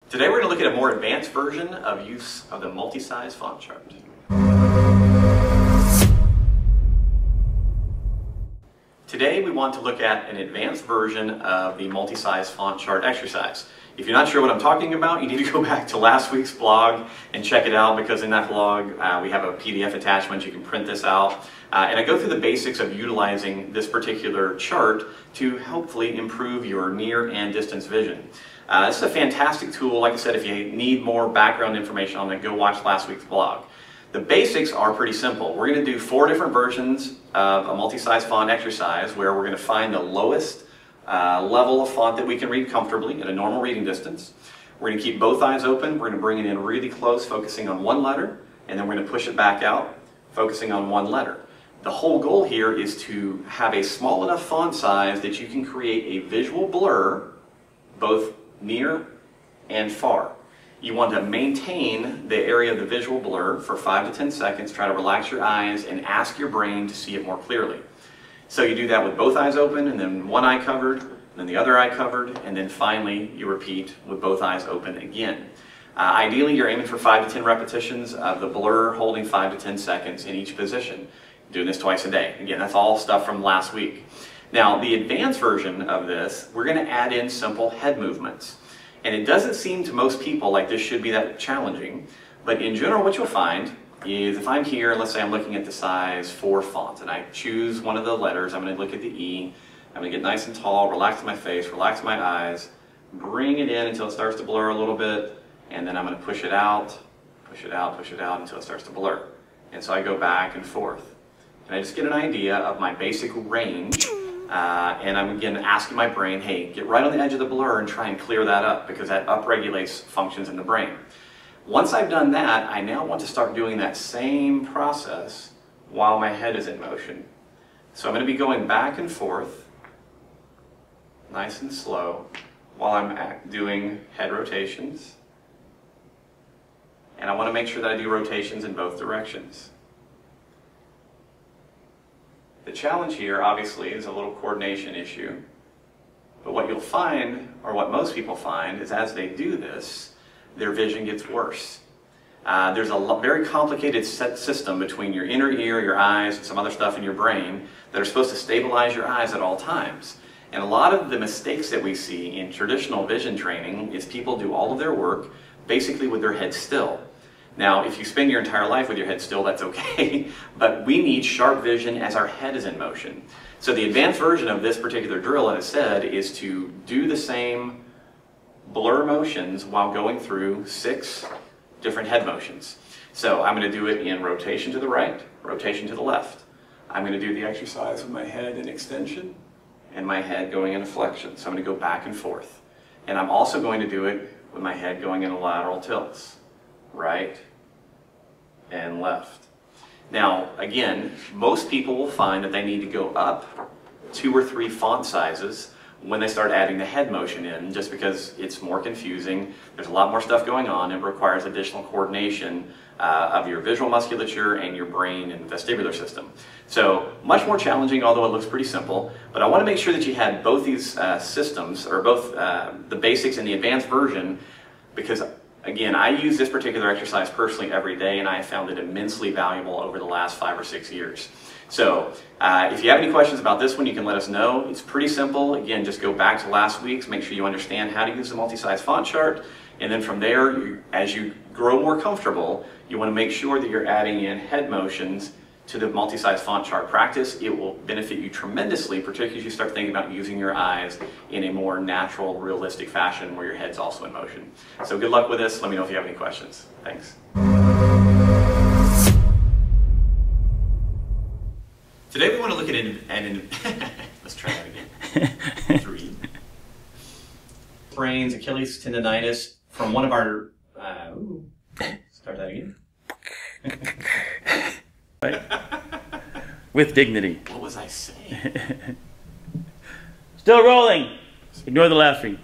Today we're going to look at a more advanced version of use of the multi-size font chart. Today we want to look at an advanced version of the multi-size font chart exercise. If you're not sure what I'm talking about, you need to go back to last week's blog and check it out, because in that blog we have a PDF attachment. You can print this out. And I go through the basics of utilizing this particular chart to hopefully improve your near and distance vision. This is a fantastic tool. Like I said, if you need more background information on it, go watch last week's blog. The basics are pretty simple. We're going to do 4 different versions of a multi-size font exercise where we're going to find the lowest level of font that we can read comfortably at a normal reading distance. We're going to keep both eyes open. We're going to bring it in really close, focusing on one letter, and then we're going to push it back out, focusing on one letter. The whole goal here is to have a small enough font size that you can create a visual blur, both near and far. You want to maintain the area of the visual blur for 5 to 10 seconds. Try to relax your eyes and ask your brain to see it more clearly. So you do that with both eyes open, and then one eye covered, and then the other eye covered, and then finally you repeat with both eyes open again. Ideally, you're aiming for 5 to 10 repetitions of the blur, holding 5 to 10 seconds in each position. Doing this twice a day. Again, that's all stuff from last week. Now, the advanced version of this, we're going to add in simple head movements. And it doesn't seem to most people like this should be that challenging, but in general what you'll find is if I'm here, let's say I'm looking at the size 4 font, and I choose one of the letters, I'm going to look at the E, I'm going to get nice and tall, relax my face, relax my eyes, bring it in until it starts to blur a little bit, and then I'm going to push it out, push it out, push it out until it starts to blur. And so I go back and forth. And I just get an idea of my basic range. And I'm again asking my brain, hey, get right on the edge of the blur and try and clear that up, because that upregulates functions in the brain. Once I've done that, I now want to start doing that same process while my head is in motion. So I'm going to be going back and forth, nice and slow, while I'm doing head rotations. And I want to make sure that I do rotations in both directions. The challenge here, obviously, is a little coordination issue. But what you'll find, or what most people find, is as they do this, their vision gets worse. There's a very complicated system between your inner ear, your eyes, and some other stuff in your brain that are supposed to stabilize your eyes at all times. And a lot of the mistakes that we see in traditional vision training is people do all of their work basically with their head still. Now, if you spend your entire life with your head still, that's okay, but we need sharp vision as our head is in motion. So the advanced version of this particular drill, as I said, is to do the same blur motions while going through 6 different head motions. So I'm going to do it in rotation to the right, rotation to the left. I'm going to do the exercise with my head in extension and my head going into flexion. So I'm going to go back and forth. And I'm also going to do it with my head going into lateral tilts. Right and left. Now, again, most people will find that they need to go up 2 or 3 font sizes when they start adding the head motion in, just because it's more confusing. There's a lot more stuff going on. It requires additional coordination of your visual musculature and your brain and vestibular system. So much more challenging, although it looks pretty simple. But I want to make sure that you had both these systems, or both the basics and the advanced version, because again, I use this particular exercise personally every day, and I have found it immensely valuable over the last 5 or 6 years. So if you have any questions about this one, you can let us know. It's pretty simple. Again, just go back to last week's, make sure you understand how to use the multi-size font chart, and then from there, as you grow more comfortable, you want to make sure that you're adding in head motions to the multi-size font chart practice. It will benefit you tremendously, particularly as you start thinking about using your eyes in a more natural, realistic fashion where your head's also in motion. So good luck with this. Let me know if you have any questions. Thanks. Today we want to look at let's try that again. 3. Sprains, Achilles tendonitis from one of our, start that again. Right? With dignity. What was I saying? Still rolling. Ignore the laughing.